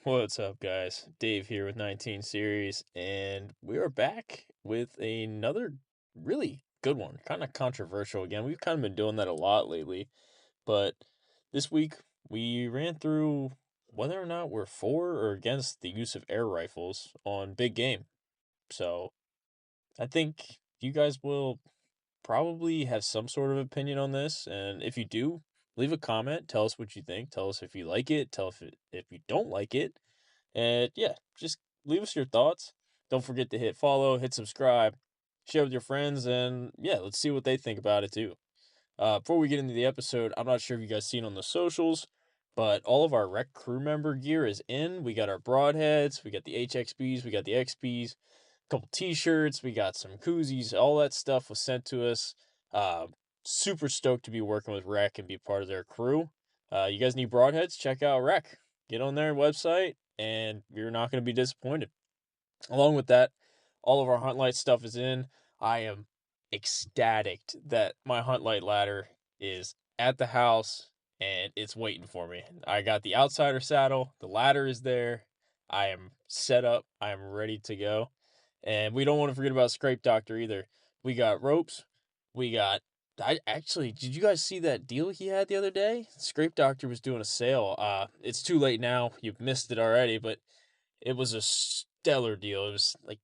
What's up, guys? Dave here with 19 Series, and we are back with another really good one. Kind of controversial again. We've kind of been doing that a lot lately, but this week we ran through whether or not we're for or against the use of air rifles on big game. So I think you guys will probably have some sort of opinion on this, and if you do, leave a comment. Tell us what you think. Tell us if you like it. Tell if you don't like it. And yeah, just leave us your thoughts. Don't forget to hit follow, hit subscribe, share with your friends, and yeah, let's see what they think about it too. Before we get into the episode, I'm not sure if you guys seen on the socials, but all of our rec crew member gear is in. We got our broadheads, we got the HXBs, we got the XBs, a couple t-shirts, we got some koozies, all that stuff was sent to us. Uh, Super stoked to be working with Rec and be part of their crew. You guys need broadheads? Check out Rec. Get on their website, and you're not going to be disappointed. Along with that, all of our Hunt Light stuff is in. I am ecstatic that my Hunt Light ladder is at the house and it's waiting for me. I got the outsider saddle, the ladder is there. I am set up, I am ready to go. And we don't want to forget about Scrape Doctor either. We got ropes, we got I actually, did you guys see that deal he had the other day? Scrape Doctor was doing a sale. It's too late now. You've missed it already, but it was a stellar deal. It was like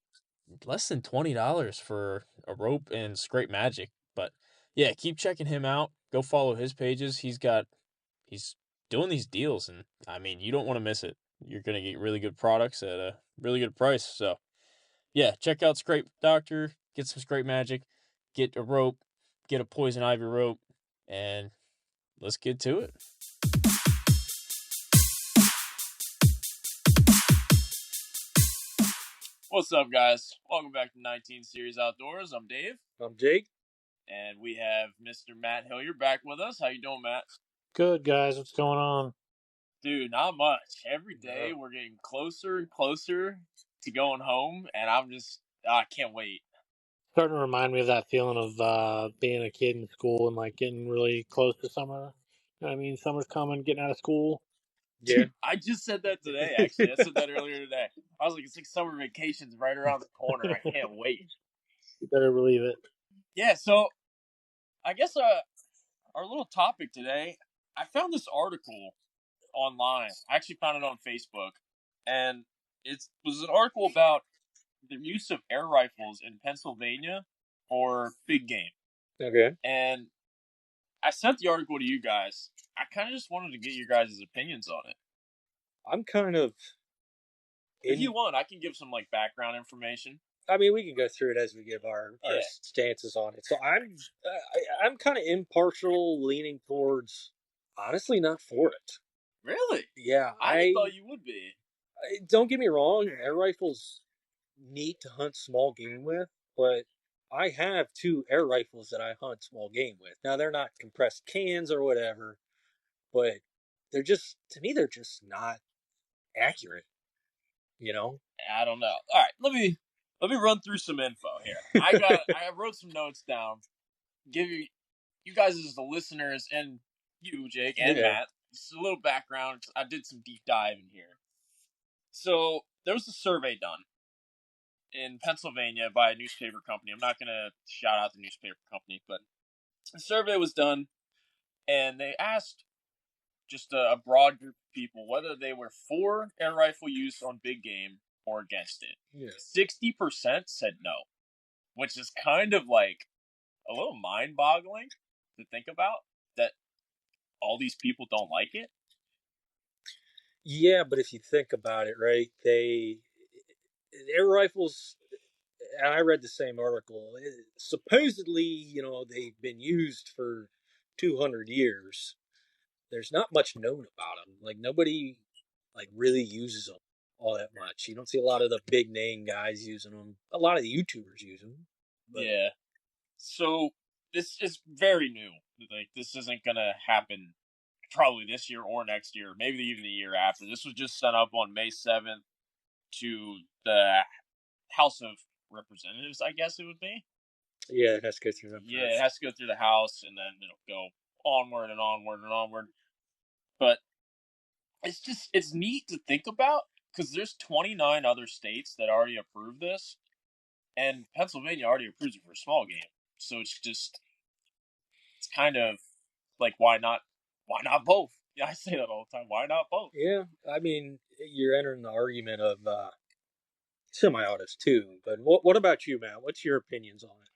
less than $20 for a rope and Scrape Magic. But yeah, keep checking him out. Go follow his pages. He's doing these deals, and I mean, you don't want to miss it. You're gonna get really good products at a really good price. So yeah, check out Scrape Doctor. Get some Scrape Magic. Get a rope. Get a poison ivy rope, and let's get to it. What's up, guys? Welcome back to 19 Series Outdoors. I'm Dave. I'm Jake. And we have Mr. Matt Hillier back with us. How you doing, Matt? Good, guys. What's going on? Dude, not much. Every day we're getting closer and closer to going home, and I can't wait. Starting to remind me of that feeling of being a kid in school and like getting really close to summer. You know what I mean? Summer's coming, getting out of school. Yeah. Dude, I just said that today, actually. I said that earlier today. I was like, it's like summer vacation's right around the corner. I can't wait. You better believe it. Yeah, so I guess our little topic today, I found this article online. I actually found it on Facebook, and it was an article about the use of air rifles in Pennsylvania for big game. Okay. And I sent the article to you guys. I kind of just wanted to get your guys' opinions on it. I'm kind of. If you want, I can give some like background information. I mean, we can go through it as we give our stances on it. So I'm kind of impartial, leaning towards honestly not for it. Really? Yeah, I thought you would be. Don't get me wrong, air rifles neat to hunt small game with, but I have two air rifles that I hunt small game with. Now they're not compressed cans or whatever, but they're just, to me, they're just not accurate. You know? I don't know. All right, let me run through some info here. I wrote some notes down. Give you guys as the listeners and you, Jake and Matt, just a little background. I did some deep dive in here. So there was a survey done in Pennsylvania by a newspaper company. I'm not going to shout out the newspaper company, but the survey was done, and they asked just a broad group of people whether they were for air rifle use on big game or against it. Yeah. 60% said no, which is kind of like a little mind-boggling to think about, that all these people don't like it. Yeah, but if you think about it, right, air rifles, and I read the same article, supposedly, they've been used for 200 years. There's not much known about them. Like, nobody, really uses them all that much. You don't see a lot of the big name guys using them. A lot of the YouTubers use them. But... yeah. So, this is very new. Like, this isn't going to happen probably this year or next year, maybe even the year after. This was just sent up on May 7th to the House of Representatives, I guess it would be. Yeah, it has to go through them. Yeah, it has to go through the House, and then it'll go onward and onward and onward. But it's neat to think about because there's 29 other states that already approve this, and Pennsylvania already approves it for small game. So it's kind of like why not both? Yeah, I say that all the time. Why not both? Yeah, I mean, you're entering the argument of semi-autos too. But what about you, Matt? What's your opinions on it?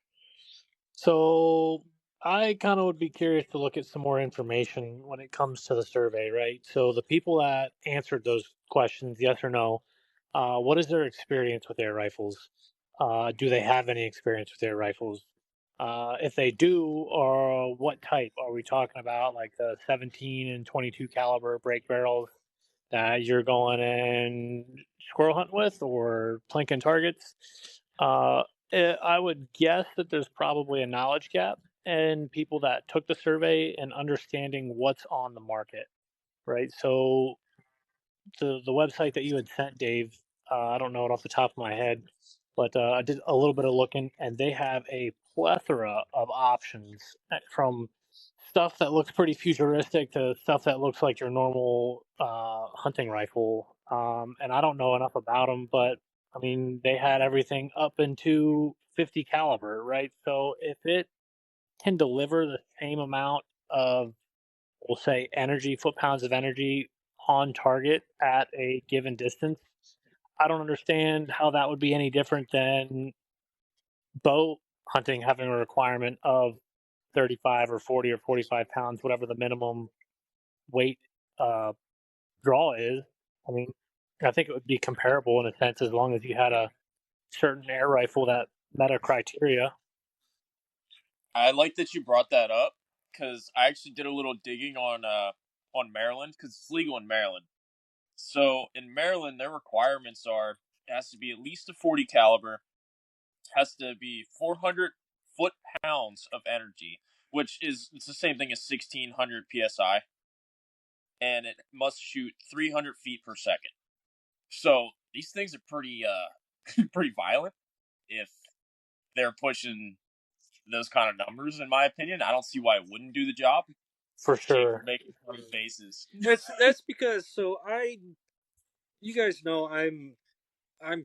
So I kind of would be curious to look at some more information when it comes to the survey, right? So the people that answered those questions, yes or no, what is their experience with air rifles? Do they have any experience with air rifles? If they do, or what type are we talking about? Like the 17 and 22 caliber break barrels that you're going and squirrel hunt with, or plinking targets? Uh, I would guess that there's probably a knowledge gap in people that took the survey and understanding what's on the market, right? So the website that you had sent, Dave, I don't know it off the top of my head, but I did a little bit of looking, and they have a plethora of options from stuff that looks pretty futuristic to stuff that looks like your normal hunting rifle. And I don't know enough about them, but I mean, they had everything up into 50 caliber, right? So if it can deliver the same amount of, we'll say, energy, foot pounds of energy on target at a given distance, I don't understand how that would be any different than bow hunting having a requirement of 35 or 40 or 45 pounds, whatever the minimum weight uh, draw is. I mean, I think it would be comparable in a sense as long as you had a certain air rifle that met a criteria. I like that you brought that up because I actually did a little digging on Maryland because it's legal in Maryland. So in Maryland, their requirements are it has to be at least a 40 caliber, has to be 400 foot pounds of energy, which is it's the same thing as 1600 psi, and it must shoot 300 feet per second. So these things are pretty pretty violent if they're pushing those kind of numbers. In my opinion, I don't see why it wouldn't do the job. For Jake, you're sure. making funny faces. That's because you guys know I'm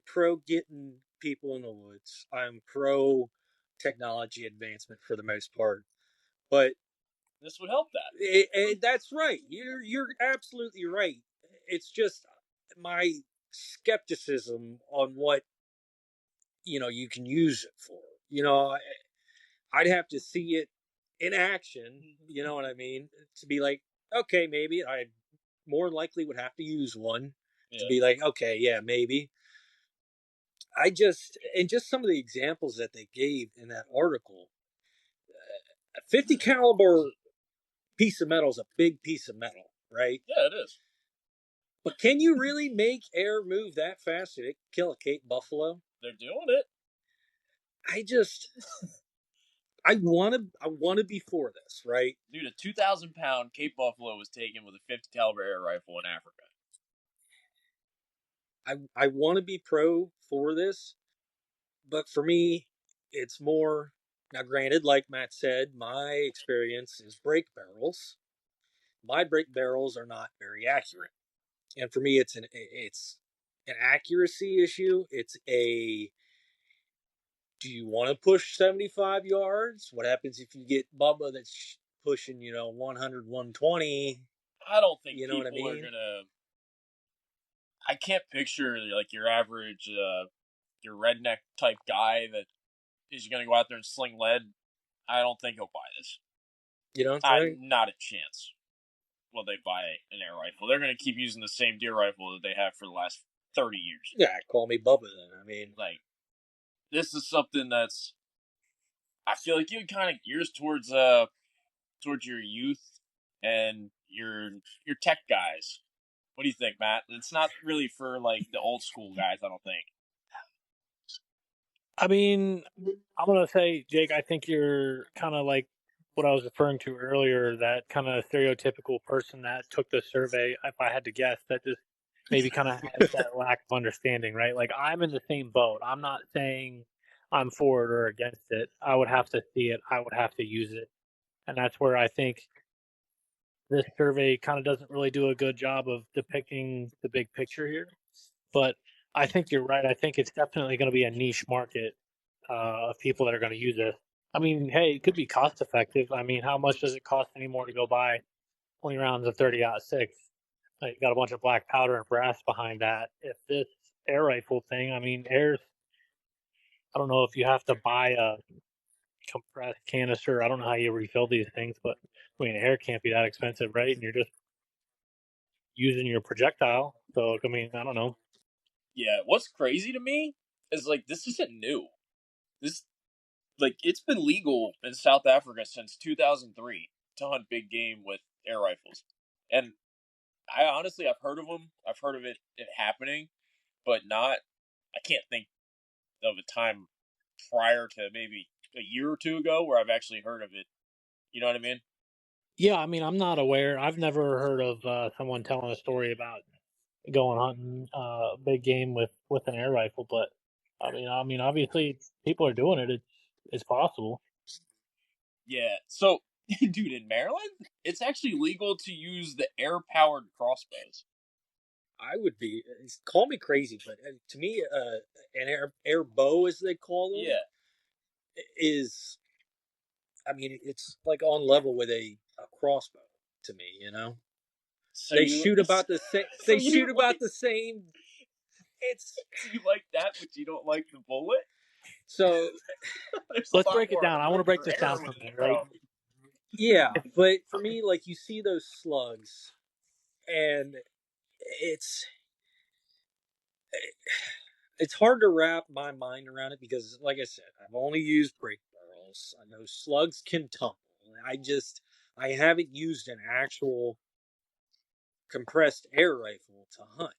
pro getting people in the woods. I'm pro technology advancement for the most part. But This would help that. that's right. You're absolutely right. It's just my skepticism on what you can use it for. I'd have to see it in action. You know what I mean? To be like, okay, maybe I more likely would have to use one to Yeah. be like, okay, yeah, maybe. And just some of the examples that they gave in that article, a 50 caliber piece of metal is a big piece of metal, right? Yeah, it is. But can you really make air move that fast to kill a Cape buffalo? They're doing it. I just I want to be for this, right? Dude, a 2,000 pound Cape Buffalo was taken with a 50 caliber air rifle in Africa. I want to be pro for this, but for me, it's more now. Granted, like Matt said, my experience is break barrels. My break barrels are not very accurate, and for me, it's an accuracy issue. It's a do you want to push 75 yards? What happens if you get Bubba that's pushing 100, 120? I don't think You know what I people are mean? gonna. I can't picture like your average, your redneck type guy that is gonna go out there and sling lead. I don't think he'll buy this. You don't I think? not a chance. Will they buy an air rifle? They're gonna keep using the same deer rifle that they have for the last 30 years. Yeah, call me Bubba then. I mean, Like this is something that's I feel like you kind of gears towards your youth and your tech guys. What do you think, Matt? It's not really for like the old school guys, I don't think. I mean, I'm going to say, Jake, I think you're kind of like what I was referring to earlier, that kind of stereotypical person that took the survey, if I had to guess, that just maybe kind of has that lack of understanding, right? Like, I'm in the same boat. I'm not saying I'm for it or against it. I would have to see it, I would have to use it. And that's where I think this survey kind of doesn't really do a good job of depicting the big picture here. But I think you're right. I think it's definitely going to be a niche market of people that are going to use it. I mean, hey, it could be cost effective. I mean, how much does it cost anymore to go buy 20 rounds of 30-06? You got a bunch of black powder and brass behind that. If this air rifle thing, I mean, airs, I don't know if you have to buy a compressed canister. I don't know how you refill these things, but I mean, air can't be that expensive, right? And you're just using your projectile. So, I mean, I don't know. Yeah, what's crazy to me is like this isn't new. This like it's been legal in South Africa since 2003 to hunt big game with air rifles, and I honestly I've heard of them. I've heard of it happening, but not. I can't think of a time prior to maybe a year or two ago where I've actually heard of it. You know what I mean? Yeah, I mean, I'm not aware. I've never heard of someone telling a story about going hunting big game with an air rifle, but I mean, obviously people are doing it. It's possible. Yeah. So, dude, in Maryland, it's actually legal to use the air powered crossbows. I would be, call me crazy, but to me, an air bow, as they call them, Yeah. is, I mean, it's like on level with a crossbow to me. You know, So they you shoot about the same. so They you shoot about like the same. It's so you like that, but you don't like the bullet. so There's a Let's lot break it more down. I want room to break for this down error for with a the minute, right? bow. yeah, but for me, like you see those slugs, and it's it's hard to wrap my mind around it because, like I said, I've only used break barrels. I know slugs can tumble. I haven't used an actual compressed air rifle to hunt.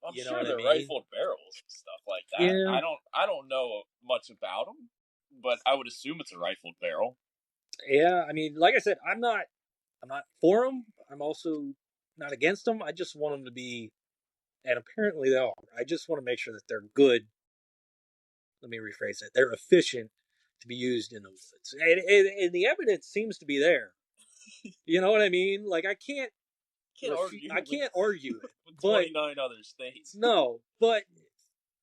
I'm You know sure what I they're mean? rifled barrels and stuff like that. Yeah, I don't know much about them, but I would assume it's a rifled barrel. yeah. I mean, like I said, I'm not for them. I'm also not against them. I just want them to be, and apparently they are. I just want to make sure that they're good. Let me rephrase that. They're efficient to be used in the woods, and the evidence seems to be there. You know what I mean? Like Can't argue I with can't argue it, with but 29 other states. no, but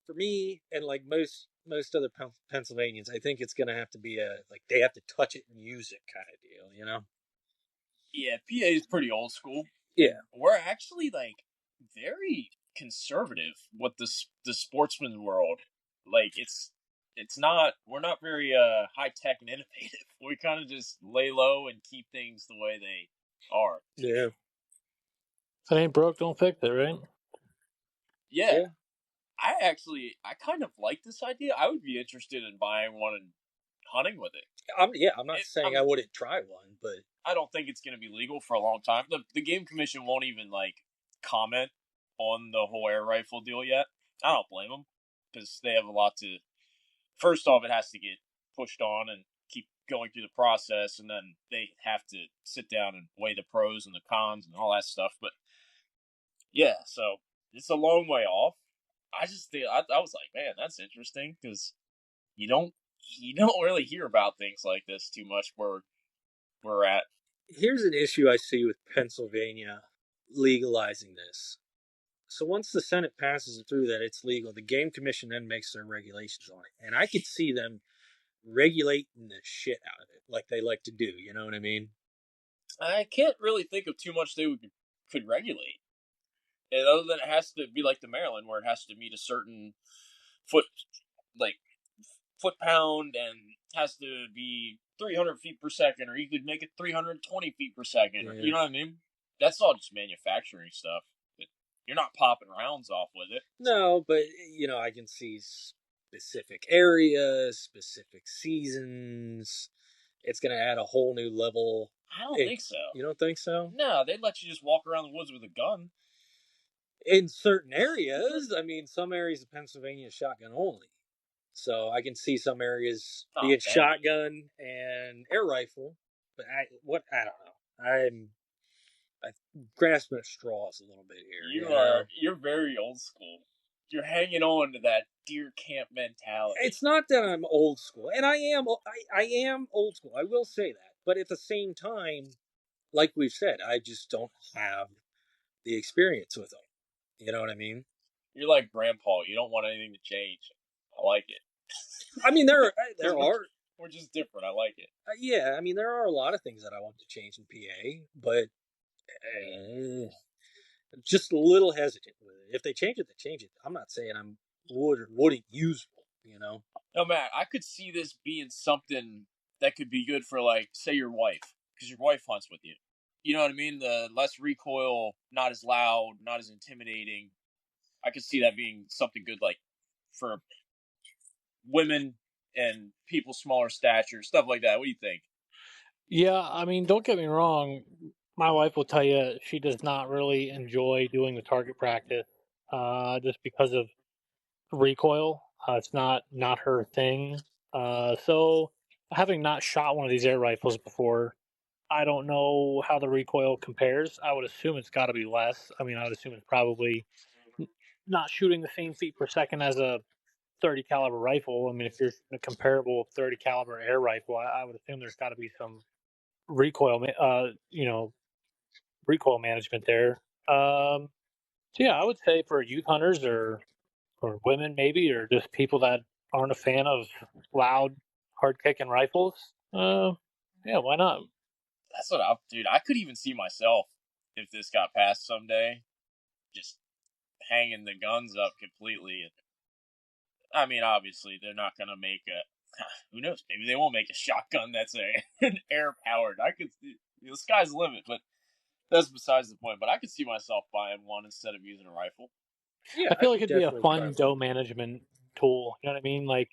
for me and like most other Pennsylvanians, I think it's gonna have to be a like they have to touch it and use it kind of deal, you know? Yeah, PA is pretty old school. Yeah, We're actually like very conservative with the sportsman world. Like it's not we're not very high tech and innovative. We kind of just lay low and keep things the way they are. yeah, If it ain't broke, don't fix it, right? Yeah, yeah. I kind of like this idea. I would be interested in buying one and hunting with it. I'm not saying I I'm wouldn't try one, but I don't think it's going to be legal for a long time. The game commission won't even like comment on the whole air rifle deal yet. I don't blame them because they have a lot to. First off, it has to get pushed on and keep going through the process, and then they have to sit down and weigh the pros and the cons and all that stuff. But yeah, so it's a long way off. I just think I was like, man, that's interesting because you don't you don't really hear about things like this too much where we're at. here's an issue I see with Pennsylvania legalizing this. So once the Senate passes it through that it's legal, the Game Commission then makes their regulations on it, and I could see them regulating the shit out of it like they like to do. You know what I mean? I can't really think of too much they could regulate. And other than it has to be like the Maryland, where it has to meet a certain foot like foot pound and has to be 300 feet per second, or you could make it 320 feet per second. Or, Yeah. you know what I mean? That's all just manufacturing stuff. You're not popping rounds off with it. No, but I can see specific areas, specific seasons. It's going to add a whole new level. I don't think so. You don't think so? No, they'd let you just walk around the woods with a gun. In certain areas, I mean, some areas of Pennsylvania is shotgun only. So I can see some areas being shotgun and air rifle. But I don't know. I'm grasping at straws a little bit here. You're very old school. You're hanging on to that deer camp mentality. It's not that I'm old school, and I am old school. I will say that, but at the same time, like we've said, I just don't have the experience with them. You know what I mean? You're like Grandpa. You don't want anything to change. I like it. I mean, there are We're just different. I like it. yeah. I mean, there are a lot of things that I want to change in PA, but just a little hesitant with it. If they change it, they change it. I'm not saying I'm would or wouldn't use them. You know? No, Matt, I could see this being something that could be good for, like, say, your wife, because your wife hunts with you. You know what I mean? The less recoil, not as loud, not as intimidating. I could see that being something good, like, for women and people smaller stature, stuff like that. What do you think? Yeah, I mean, don't get me wrong. My wife will tell you she does not really enjoy doing the target practice, just because of recoil. It's not her thing. So having not shot one of these air rifles before, I don't know how the recoil compares. I would assume it's got to be less. I mean, I would assume it's probably not shooting the same feet per second as a 30 caliber rifle. I mean, if you're a comparable 30 caliber air rifle, I would assume there's got to be some recoil management there. So yeah, I would say for youth hunters or women maybe, or just people that aren't a fan of loud, hard kicking rifles. Yeah, why not? That's what dude. I could even see myself if this got passed someday, just hanging the guns up completely. And I mean, obviously, they're not gonna make a. Who knows? Maybe they won't make a shotgun that's an air powered. I could. The sky's the limit, but that's besides the point. But I could see myself buying one instead of using a rifle. Yeah, I I feel like could it'd be a definitely try fun one. doe management tool. You know what I mean? Like,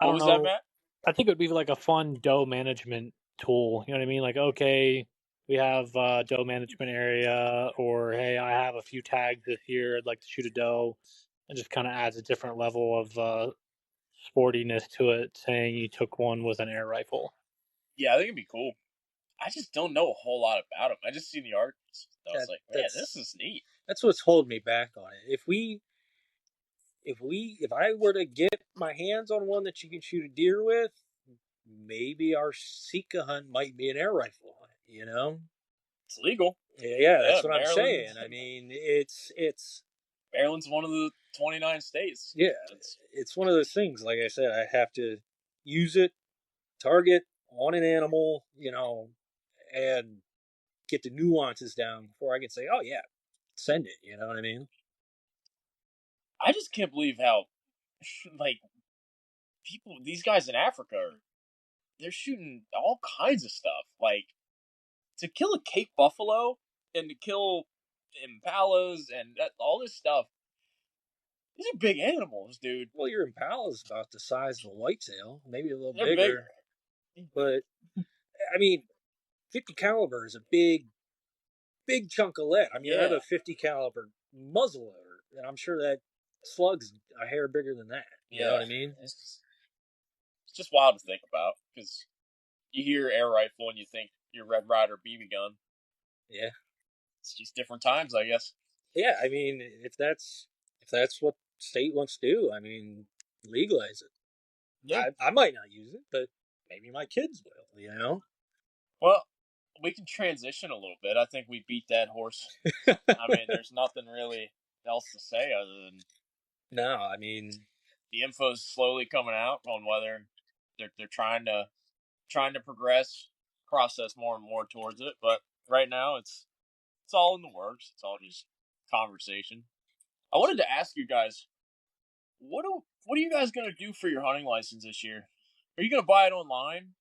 I What don't was that, know. Matt? I think it would be like a fun doe management tool. You know what I mean? Like, okay, we have a doe management area, or hey, I have a few tags this year. I'd like to shoot a doe. It just kind of adds a different level of sportiness to it, saying you took one with an air rifle. Yeah, I think it'd be cool. I just don't know a whole lot about them. I just seen the articles. I was That like, man, this that's is neat. that's what's holding me back on it. If I were to get my hands on one that you can shoot a deer with, maybe our Sika hunt might be an air rifle hunt. You know? It's legal. Yeah, Yeah, that's what I'm Maryland. saying. I mean, it's Maryland's one of the 29 states. yeah, It's it's one of those things. Like I said, I have to use it, target on an animal, and get the nuances down before I can say, oh yeah, send it. You know what I mean? I just can't believe how like these guys in Africa they're shooting all kinds of stuff. Like to kill a Cape buffalo and to kill impalas and all this stuff. These are big animals, dude. Well, your Impala is about the size of a whitetail, maybe a little They're big. bigger, but I mean, 50 caliber is a big chunk of lead. I mean, I have Yeah, a 50 caliber muzzleloader, and I'm sure that slug's a hair bigger than that. You know yeah. what I mean? It's just wild to think about because you hear air rifle and you think your Red Ryder BB gun. Yeah, It's just different times, I guess. yeah. I mean, if that's what state wants to do, I mean, legalize it. Yeah. I might not use it, but maybe my kids will. You know? Well, we can transition a little bit. I think we beat that horse. I mean, there's nothing really else to say other than No, I mean, the info's slowly coming out on whether they're trying to progress, process more and more towards it. But right now, it's all in the works. It's all just conversation. I wanted to ask you guys, what are you guys gonna do for your hunting license this year? Are you gonna buy it online,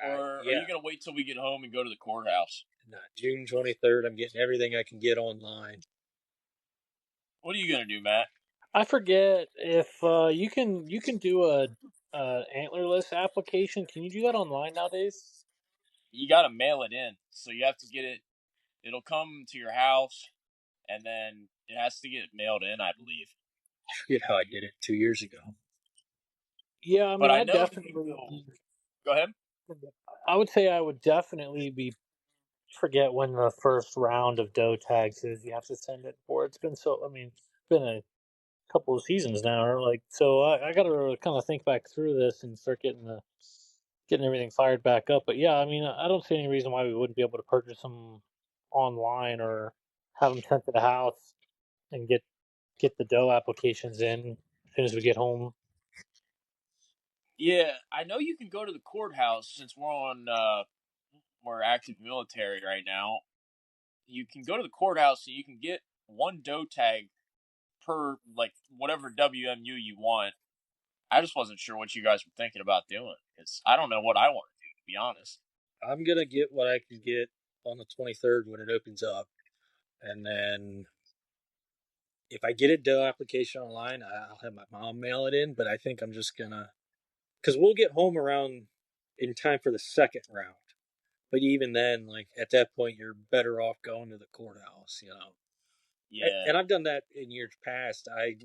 or are yeah. you gonna wait till we get home and go to the courthouse? No, June 23rd. I'm getting everything I can get online. What are you gonna do, Matt? I forget if you can do a antlerless application. Can you do that online nowadays? You got to mail it in, so you have to get it. It'll come to your house, and then it has to get mailed in, I believe. I forget how I did it 2 years ago. Yeah, I But mean, I I know definitely. Go ahead. I would say I would definitely be forget when the first round of doe tags is. You have to send it for. It's been so. I mean, it's been a couple of seasons now. Like, so I got to kind of think back through this and start getting everything fired back up. But yeah, I mean, I don't see any reason why we wouldn't be able to purchase them online or have them sent to the house and get the dough applications in as soon as we get home. Yeah, I know you can go to the courthouse since we're active military right now. You can go to the courthouse and you can get one dough tag per like whatever WMU you want. I just wasn't sure what you guys were thinking about doing because I don't know what I want to do, to be honest. I'm gonna get what I can get on the 23rd when it opens up, and then if I get a dough application online, I'll have my mom mail it in. But I think I'm just gonna, because we'll get home around in time for the second round. But even then, like at that point, you're better off going to the courthouse, you know. Yeah, And I've done that in years past. I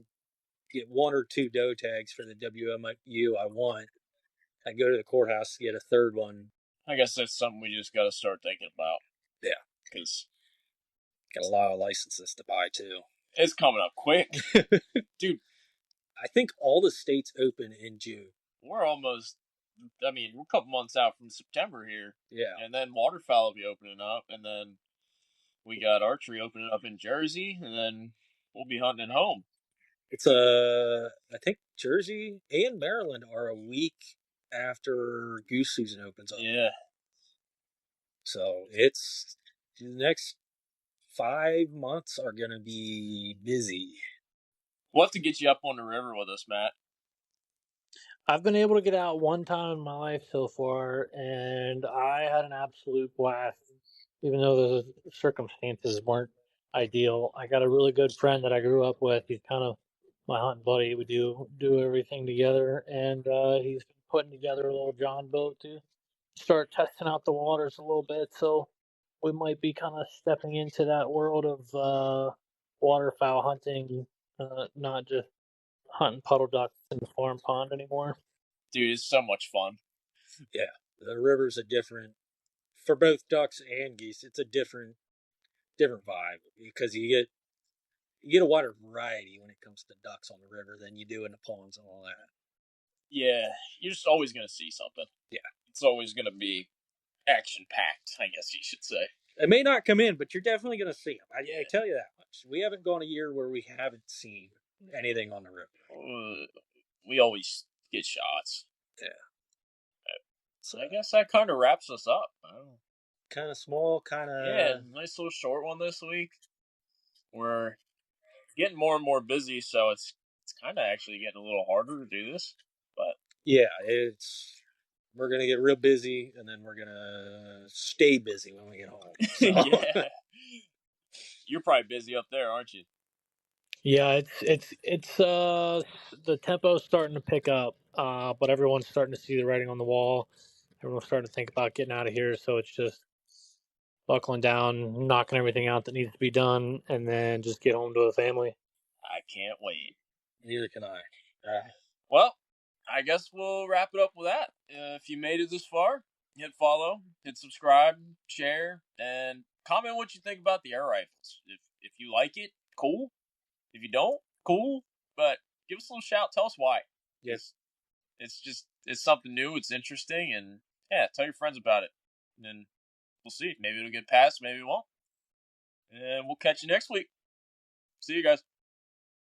get one or two dough tags for the WMU I want. I go to the courthouse to get a third one. I guess that's something we just got to start thinking about. Yeah, because got a lot of licenses to buy too. it's coming up quick, dude. I think all the states open in June. We're almost. I mean, we're a couple months out from September here. Yeah, and then waterfowl will be opening up, and then we got archery opening up in Jersey, and then we'll be hunting at home. it's I think Jersey and Maryland are a week after goose season opens up. Yeah, So it's the next 5 months are gonna be busy. we'll have to get you up on the river with us, Matt. I've been able to get out one time in my life so far, and I had an absolute blast. Even though the circumstances weren't ideal, I got a really good friend that I grew up with. He's kind of my hunting buddy. We do everything together, and he's been putting together a little John boat to start testing out the waters a little bit. So we might be kind of stepping into that world of waterfowl hunting, not just hunting puddle ducks in the farm pond anymore. Dude, it's so much fun. Yeah, the river's a different for both ducks and geese. It's a different vibe because you get a wider variety when it comes to ducks on the river than you do in the ponds and all that. Yeah, you're just always going to see something. Yeah, it's always going to be action packed, I guess you should say. It may not come in, but you're definitely going to see them. I tell you that much. We haven't gone a year where we haven't seen anything on the river. We always get shots. Yeah. So I guess that kind of wraps us up. Kind of small, kind of. Yeah, nice little short one this week. We're getting more and more busy, so it's kind of actually getting a little harder to do this. But yeah, we're gonna get real busy, and then we're gonna stay busy when we get home. So. Yeah, you're probably busy up there, aren't you? Yeah, it's the tempo's starting to pick up, but everyone's starting to see the writing on the wall. Everyone's starting to think about getting out of here, so it's just buckling down, knocking everything out that needs to be done, and then just get home to the family. I can't wait. Neither can I. Well, I guess we'll wrap it up with that. If you made it this far, hit follow, hit subscribe, share, and comment what you think about the air rifles. If you like it, cool. If you don't, cool. But give us a little shout. Tell us why. Yes. It's something new. It's interesting, and yeah, tell your friends about it. And then we'll see. Maybe it'll get passed. Maybe it won't. And we'll catch you next week. See you guys.